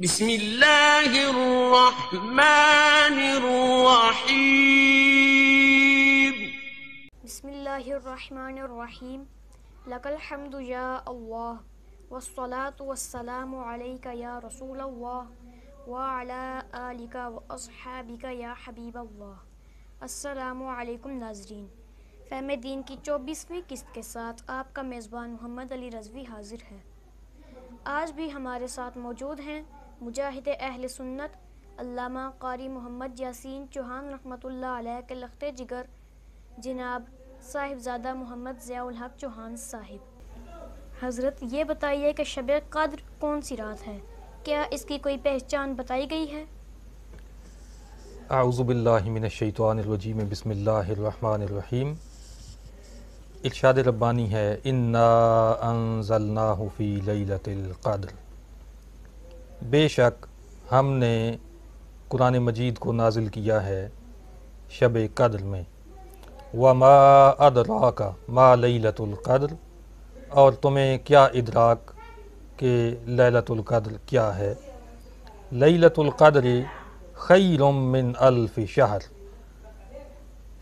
بسم اللہ الرحمن الرحیم بسم اللہ الرحمن الرحیم لک الحمد یا اللہ والصلاة والسلام علیک یا رسول اللہ وعلی آلک واصحابک یا حبیب اللہ۔ السلام علیکم ناظرین، فہم دین کی 24ویں قسط کے ساتھ آپ کا میزبان محمد علی رضوی حاضر ہے۔ آج بھی ہمارے ساتھ موجود ہیں مجاہد اہل سنت علامہ قاری محمد یاسین چوہان رحمۃ اللہ علیہ کے لخت جگر جناب صاحبزادہ محمد ضیاء الحق چوہان صاحب۔ حضرت یہ بتائیے کہ شب قدر کون سی رات ہے؟ کیا اس کی کوئی پہچان بتائی گئی ہے؟ اعوذ باللہ من الشیطان الرجیم، بسم اللہ الرحمن الرحیم۔ ارشاد ربانی ہے انا انزلناہ فی لیلۃ القدر، بے شک ہم نے قرآن مجید کو نازل کیا ہے شب قدر میں۔ وما ادراک ما لیلۃ القدر، اور تمہیں کیا ادراک کہ لیلۃ القدر کیا ہے؟ لیلۃ القدر خیر من الف شہر،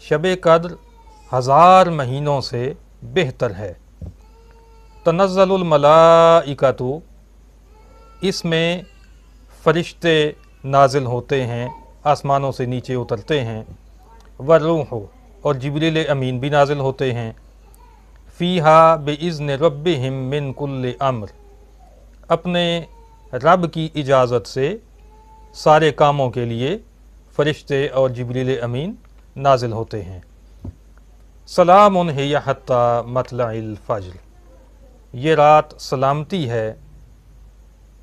شب قدر 1000 مہینوں سے بہتر ہے۔ تنزل الملائکۃ، اس میں فرشتے نازل ہوتے ہیں، آسمانوں سے نیچے اترتے ہیں۔ والروح، اور جبریل امین بھی نازل ہوتے ہیں۔ فیہا باذن ربہم من کل امر، اپنے رب کی اجازت سے سارے کاموں کے لیے فرشتے اور جبریل امین نازل ہوتے ہیں۔ سلام ہی حتی مطلع الفجر، یہ رات سلامتی ہے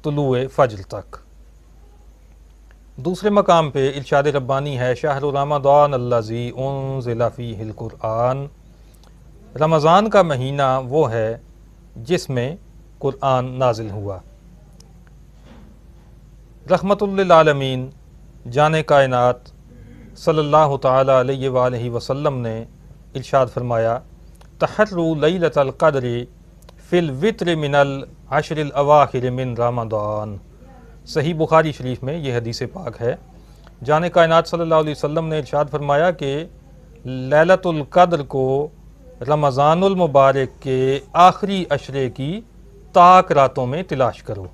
طلوع فجر تک۔ دوسرے مقام پہ ارشاد ربانی ہے شہر رمضان الذی انزل فیہ القرآن، رمضان کا مہینہ وہ ہے جس میں قرآن نازل ہوا۔ رحمت للعالمین جان کائنات صلی اللہ تعالی علیہ وآلہ وسلم نے ارشاد فرمایا تحروا لیلۃ القدر فی الوتر من العشر الاواخر من رمضان، صحیح بخاری شریف میں یہ حدیث پاک ہے۔ جان کائنات صلی اللہ علیہ وسلم نے ارشاد فرمایا کہ لیلۃ القدر کو رمضان المبارک کے آخری عشرے کی طاق راتوں میں تلاش کرو۔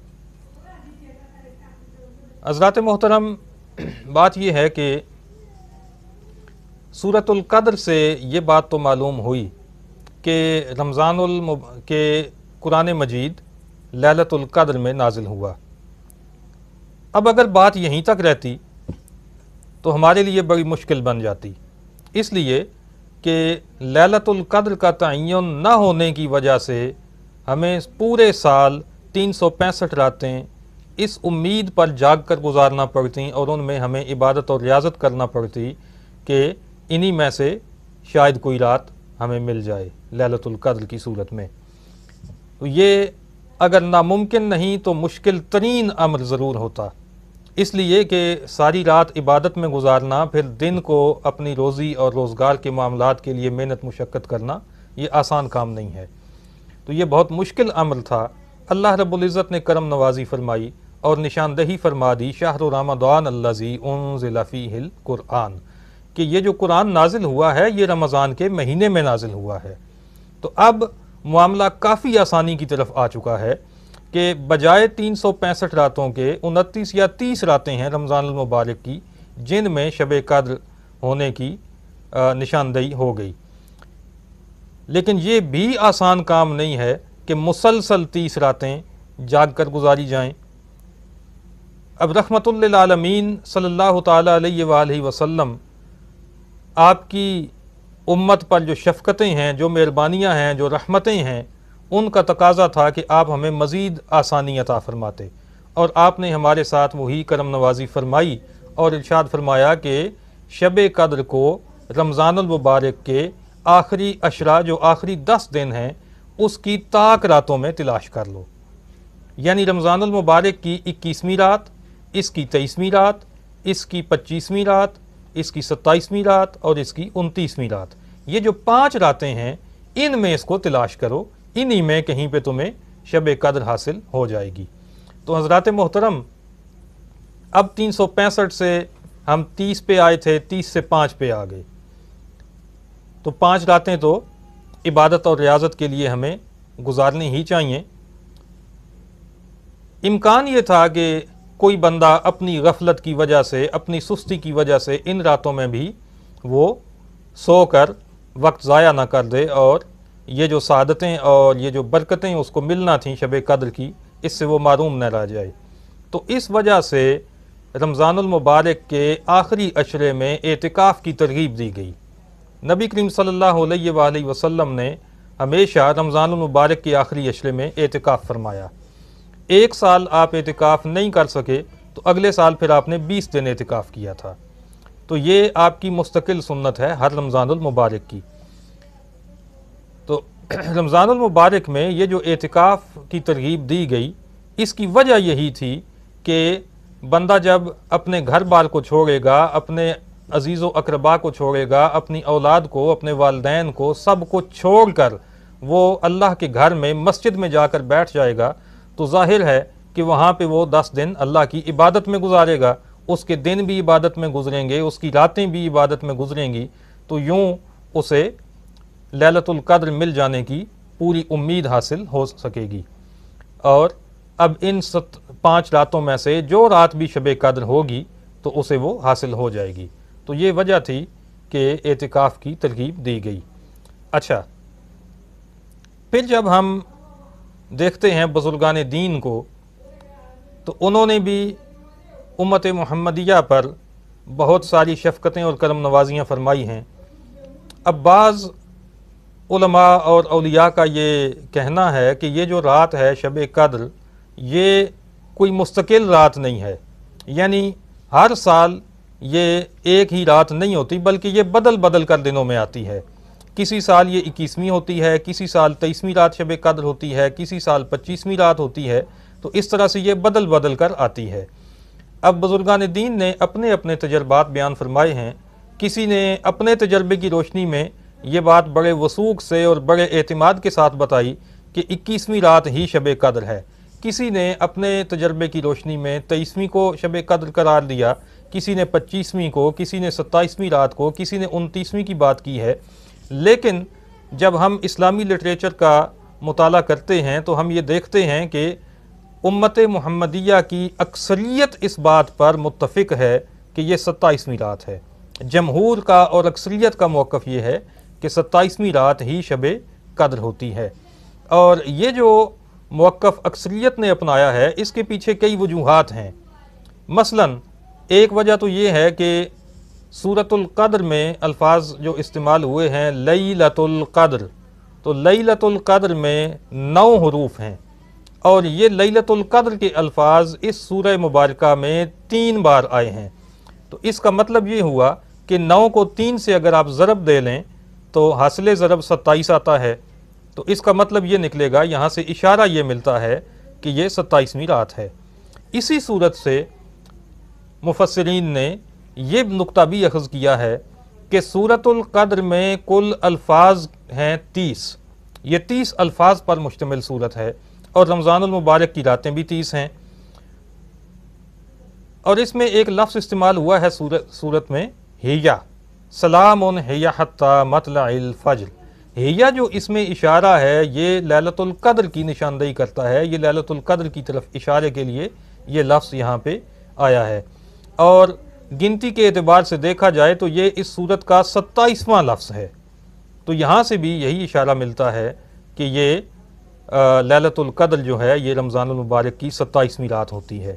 حضرات محترم، بات یہ ہے کہ سورۃ القدر سے یہ بات تو معلوم ہوئی کہ کہ قرآن مجید لیلۃ القدر میں نازل ہوا۔ اب اگر بات یہیں تک رہتی تو ہمارے لیے بڑی مشکل بن جاتی، اس لیے کہ لیلۃ القدر کا تعین نہ ہونے کی وجہ سے ہمیں پورے سال 365 راتیں اس امید پر جاگ کر گزارنا پڑتی اور ان میں ہمیں عبادت اور ریاضت کرنا پڑتی کہ انہی میں سے شاید کوئی رات ہمیں مل جائے لیلۃ القدر کی صورت میں۔ تو یہ اگر ناممکن نہیں تو مشکل ترین امر ضرور ہوتا، اس لیے کہ ساری رات عبادت میں گزارنا، پھر دن کو اپنی روزی اور روزگار کے معاملات کے لیے محنت مشقت کرنا، یہ آسان کام نہیں ہے۔ تو یہ بہت مشکل امر تھا۔ اللہ رب العزت نے کرم نوازی فرمائی اور نشاندہی فرما دی شہر رمضان الذی انزل فیہ القرآن، کہ یہ جو قرآن نازل ہوا ہے یہ رمضان کے مہینے میں نازل ہوا ہے۔ تو اب معاملہ کافی آسانی کی طرف آ چکا ہے کہ بجائے 365 راتوں کے 29 یا 30 راتیں ہیں رمضان المبارک کی جن میں شب قدر ہونے کی نشاندہی ہو گئی۔ لیکن یہ بھی آسان کام نہیں ہے کہ مسلسل 30 راتیں جاگ کر گزاری جائیں۔ اب رحمت للعالمین صلی اللہ تعالی علیہ وآلہ وسلم، آپ کی امت پر جو شفقتیں ہیں، جو مہربانیاں ہیں، جو رحمتیں ہیں، ان کا تقاضا تھا کہ آپ ہمیں مزید آسانی عطا فرماتے، اور آپ نے ہمارے ساتھ وہی کرم نوازی فرمائی اور ارشاد فرمایا کہ شب قدر کو رمضان المبارک کے آخری عشرہ جو آخری 10 دن ہیں اس کی طاق راتوں میں تلاش کر لو، یعنی رمضان المبارک کی 21ویں رات، اس کی 23ویں رات، اس کی 25ویں رات، اس کی 27ویں رات اور اس کی 29ویں رات، یہ جو 5 راتیں ہیں ان میں اس کو تلاش کرو، انہی میں کہیں پہ تمہیں شب قدر حاصل ہو جائے گی۔ تو حضرات محترم، اب 365 سے ہم 30 پہ آئے تھے، 30 سے 5 پہ آ گئے، تو 5 راتیں تو عبادت اور ریاضت کے لیے ہمیں گزارنی ہی چاہیے۔ امکان یہ تھا کہ کوئی بندہ اپنی غفلت کی وجہ سے، اپنی سستی کی وجہ سے ان راتوں میں بھی وہ سو کر وقت ضائع نہ کر دے، اور یہ جو سعادتیں اور یہ جو برکتیں اس کو ملنا تھیں شب قدر کی، اس سے وہ محروم نہ رہ جائے۔ تو اس وجہ سے رمضان المبارک کے آخری عشرے میں اعتکاف کی ترغیب دی گئی۔ نبی کریم صلی اللہ علیہ وآلہ وسلم نے ہمیشہ رمضان المبارک کے آخری عشرے میں اعتکاف فرمایا۔ 1 سال آپ اعتکاف نہیں کر سکے تو اگلے سال پھر آپ نے 20 دن اعتکاف کیا تھا، تو یہ آپ کی مستقل سنت ہے ہر رمضان المبارک کی۔ تو رمضان المبارک میں یہ جو اعتکاف کی ترغیب دی گئی، اس کی وجہ یہی تھی کہ بندہ جب اپنے گھر بار کو چھوڑے گا، اپنے عزیز و اقربا کو چھوڑے گا، اپنی اولاد کو، اپنے والدین کو، سب کو چھوڑ کر وہ اللہ کے گھر میں مسجد میں جا کر بیٹھ جائے گا، تو ظاہر ہے کہ وہاں پہ وہ 10 دن اللہ کی عبادت میں گزارے گا، اس کے دن بھی عبادت میں گزریں گے، اس کی راتیں بھی عبادت میں گزریں گی، تو یوں اسے لیلۃ القدر مل جانے کی پوری امید حاصل ہو سکے گی۔ اور اب ان 5 راتوں میں سے جو رات بھی شب قدر ہوگی تو اسے وہ حاصل ہو جائے گی۔ تو یہ وجہ تھی کہ اعتکاف کی ترغیب دی گئی۔ اچھا، پھر جب ہم دیکھتے ہیں بزرگان دین کو، تو انہوں نے بھی امت محمدیہ پر بہت ساری شفقتیں اور کرم نوازیاں فرمائی ہیں۔ اب بعض علماء اور اولیاء کا یہ کہنا ہے کہ یہ جو رات ہے شب قدر، یہ کوئی مستقل رات نہیں ہے، یعنی ہر سال یہ ایک ہی رات نہیں ہوتی، بلکہ یہ بدل بدل کر دنوں میں آتی ہے۔ کسی سال یہ 21ویں ہوتی ہے، کسی سال 23ویں رات شب قدر ہوتی ہے، کسی سال 25ویں رات ہوتی ہے، تو اس طرح سے یہ بدل بدل کر آتی ہے۔ اب بزرگان دین نے اپنے اپنے تجربات بیان فرمائے ہیں۔ کسی نے اپنے تجربے کی روشنی میں یہ بات بڑے وثوق سے اور بڑے اعتماد کے ساتھ بتائی کہ 21ویں رات ہی شب قدر ہے۔ کسی نے اپنے تجربے کی روشنی میں 23ویں کو شب قدر قرار دیا، کسی نے 25ویں کو، کسی نے 27ویں رات کو، کسی نے 29ویں کی بات کی ہے۔ لیکن جب ہم اسلامی لٹریچر کا مطالعہ کرتے ہیں تو ہم یہ دیکھتے ہیں کہ امت محمدیہ کی اکثریت اس بات پر متفق ہے کہ یہ 27ویں رات ہے۔ جمہور کا اور اکثریت کا موقف یہ ہے کہ 27ویں رات ہی شب قدر ہوتی ہے۔ اور یہ جو موقف اکثریت نے اپنایا ہے، اس کے پیچھے کئی وجوہات ہیں۔ مثلا ایک وجہ تو یہ ہے کہ سورۃ القدر میں الفاظ جو استعمال ہوئے ہیں لیلۃ القدر، تو لیلۃ القدر میں 9 حروف ہیں، اور یہ لیلۃ القدر کے الفاظ اس سورہ مبارکہ میں 3 بار آئے ہیں۔ تو اس کا مطلب یہ ہوا کہ 9 کو 3 سے اگر آپ ضرب دے لیں تو حاصل ضرب 27 آتا ہے، تو اس کا مطلب یہ نکلے گا، یہاں سے اشارہ یہ ملتا ہے کہ یہ 27ویں رات ہے۔ اسی صورت سے مفسرین نے یہ نقطہ بھی اخذ کیا ہے کہ سورۃ القدر میں کل الفاظ ہیں 30، یہ 30 الفاظ پر مشتمل صورت ہے، اور رمضان المبارک کی راتیں بھی 30 ہیں۔ اور اس میں ایک لفظ استعمال ہوا ہے سورت میں ہیہ، سلام ہیہ حتی مطلع الفجر۔ ہیہ جو اس میں اشارہ ہے یہ لیلۃ القدر کی نشاندہی کرتا ہے، یہ لیلۃ القدر کی طرف اشارے کے لیے یہ لفظ یہاں پہ آیا ہے۔ اور گنتی کے اعتبار سے دیکھا جائے تو یہ اس سورت کا 27واں لفظ ہے، تو یہاں سے بھی یہی اشارہ ملتا ہے کہ یہ لیلۃ القدر جو ہے یہ رمضان المبارک کی 27ویں رات ہوتی ہے۔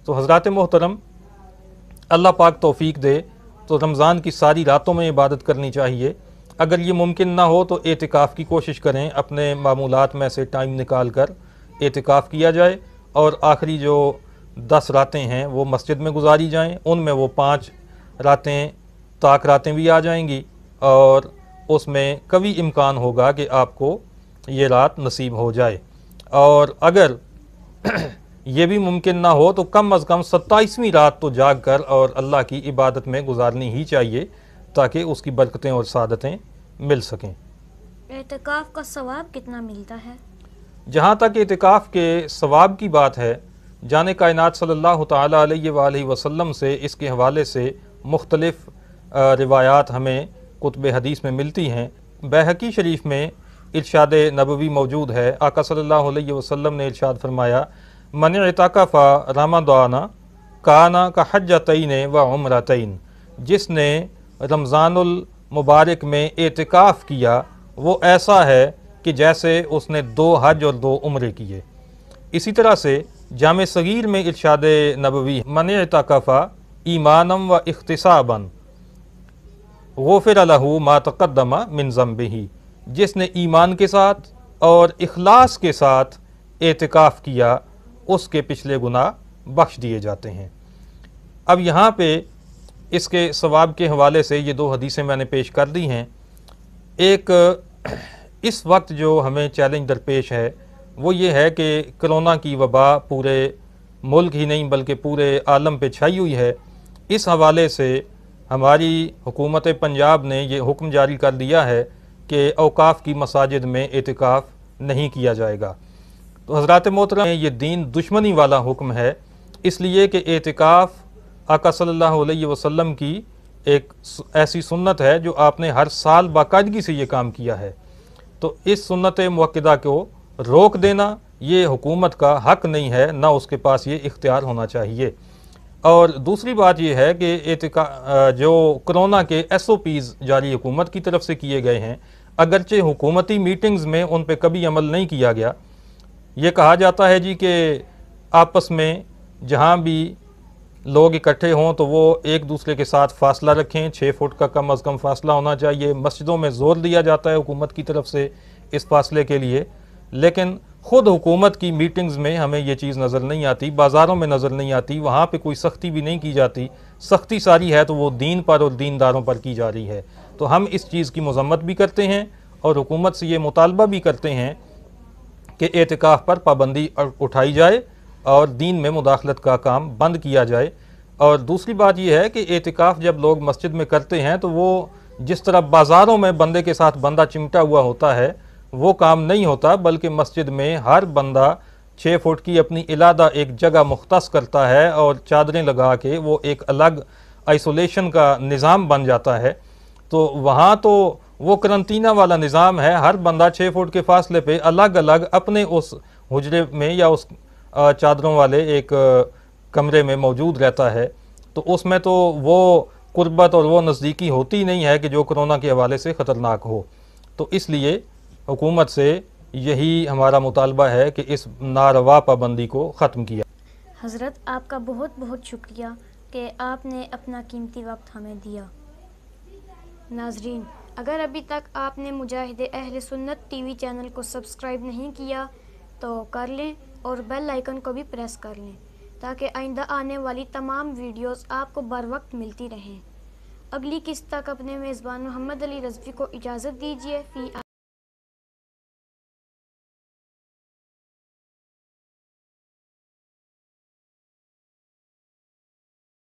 تو حضرات محترم، اللہ پاک توفیق دے تو رمضان کی ساری راتوں میں عبادت کرنی چاہیے۔ اگر یہ ممکن نہ ہو تو اعتکاف کی کوشش کریں، اپنے معمولات میں سے ٹائم نکال کر اعتکاف کیا جائے، اور آخری جو 10 راتیں ہیں وہ مسجد میں گزاری جائیں، ان میں وہ 5 راتیں طاق راتیں بھی آ جائیں گی، اور اس میں کبھی امکان ہوگا کہ آپ کو یہ رات نصیب ہو جائے۔ اور اگر یہ بھی ممکن نہ ہو تو کم از کم 27ویں رات تو جاگ کر اور اللہ کی عبادت میں گزارنی ہی چاہیے، تاکہ اس کی برکتیں اور سعادتیں مل سکیں۔ اعتکاف کا ثواب کتنا ملتا ہے؟ جہاں تک اعتکاف کے ثواب کی بات ہے جان کائنات صلی اللہ تعالیٰ علیہ وآلہ وسلم سے اس کے حوالے سے مختلف روایات ہمیں کتب حدیث میں ملتی ہیں۔ بیہقی شریف میں ارشاد نبوی موجود ہے۔ آقا صلی اللہ علیہ وسلم نے ارشاد فرمایا، من اعتکف رمضان کان کحجتین و عمرتین، جس نے رمضان المبارک میں اعتکاف کیا وہ ایسا ہے کہ جیسے اس نے 2 حج اور 2 عمرے کیے۔ اسی طرح سے جامع صغیر میں ارشاد نبوی، من اعتکف ایمانا و احتسابا غفر لہ ما تقدم من ذنبہ، جس نے ایمان کے ساتھ اور اخلاص کے ساتھ اعتکاف کیا اس کے پچھلے گناہ بخش دیے جاتے ہیں۔ اب یہاں پہ اس کے ثواب کے حوالے سے یہ 2 حدیثیں میں نے پیش کر دی ہیں۔ ایک اس وقت جو ہمیں چیلنج درپیش ہے وہ یہ ہے کہ کرونا کی وبا پورے ملک ہی نہیں بلکہ پورے عالم پہ چھائی ہوئی ہے۔ اس حوالے سے ہماری حکومت پنجاب نے یہ حکم جاری کر دیا ہے کہ اوقاف کی مساجد میں اعتکاف نہیں کیا جائے گا۔ تو حضرات محترم، یہ دین دشمنی والا حکم ہے، اس لیے کہ اعتکاف آقا صلی اللہ علیہ وسلم کی ایک ایسی سنت ہے جو آپ نے ہر سال باقاعدگی سے یہ کام کیا ہے۔ تو اس سنت موقدہ کو روک دینا یہ حکومت کا حق نہیں ہے، نہ اس کے پاس یہ اختیار ہونا چاہیے۔ اور دوسری بات یہ ہے کہ جو کرونا کے SOPs جاری حکومت کی طرف سے کیے گئے ہیں، اگرچہ حکومتی میٹنگز میں ان پہ کبھی عمل نہیں کیا گیا۔ یہ کہا جاتا ہے جی کہ آپس میں جہاں بھی لوگ اکٹھے ہوں تو وہ ایک دوسرے کے ساتھ فاصلہ رکھیں، 6 فٹ کا کم از کم فاصلہ ہونا چاہیے۔ مسجدوں میں زور دیا جاتا ہے حکومت کی طرف سے اس فاصلے کے لیے، لیکن خود حکومت کی میٹنگز میں ہمیں یہ چیز نظر نہیں آتی، بازاروں میں نظر نہیں آتی، وہاں پہ کوئی سختی بھی نہیں کی جاتی۔ سختی ساری ہے تو وہ دین پر اور دینداروں پر کی جا رہی ہے۔ تو ہم اس چیز کی مذمت بھی کرتے ہیں اور حکومت سے یہ مطالبہ بھی کرتے ہیں کہ اعتکاف پر پابندی اٹھائی جائے اور دین میں مداخلت کا کام بند کیا جائے۔ اور دوسری بات یہ ہے کہ اعتکاف جب لوگ مسجد میں کرتے ہیں تو وہ جس طرح بازاروں میں بندے کے ساتھ بندہ چمٹا ہوا ہوتا ہے وہ کام نہیں ہوتا، بلکہ مسجد میں ہر بندہ 6 فٹ کی اپنی علیحدہ ایک جگہ مختص کرتا ہے اور چادریں لگا کے وہ ایک الگ آئسولیشن کا نظام بن جاتا ہے۔ تو وہاں تو وہ کرنٹینہ والا نظام ہے، ہر بندہ 6 فٹ کے فاصلے پہ الگ الگ اپنے اس حجرے میں یا اس چادروں والے ایک کمرے میں موجود رہتا ہے۔ تو اس میں تو وہ قربت اور وہ نزدیکی ہوتی نہیں ہے کہ جو کرونا کے حوالے سے خطرناک ہو۔ تو اس لیے حکومت سے یہی ہمارا مطالبہ ہے کہ اس ناروا پابندی کو ختم کیا۔ حضرت آپ کا بہت بہت شکریہ کہ آپ نے اپنا قیمتی وقت ہمیں دیا۔ ناظرین، اگر ابھی تک آپ نے مجاہد اہل سنت ٹی وی چینل کو سبسکرائب نہیں کیا تو کر لیں اور بیل آئیکن کو بھی پریس کر لیں تاکہ آئندہ آنے والی تمام ویڈیوز آپ کو بر وقت ملتی رہیں۔ اگلی قسط تک اپنے میزبان محمد علی رضوی کو اجازت دیجیے۔ فی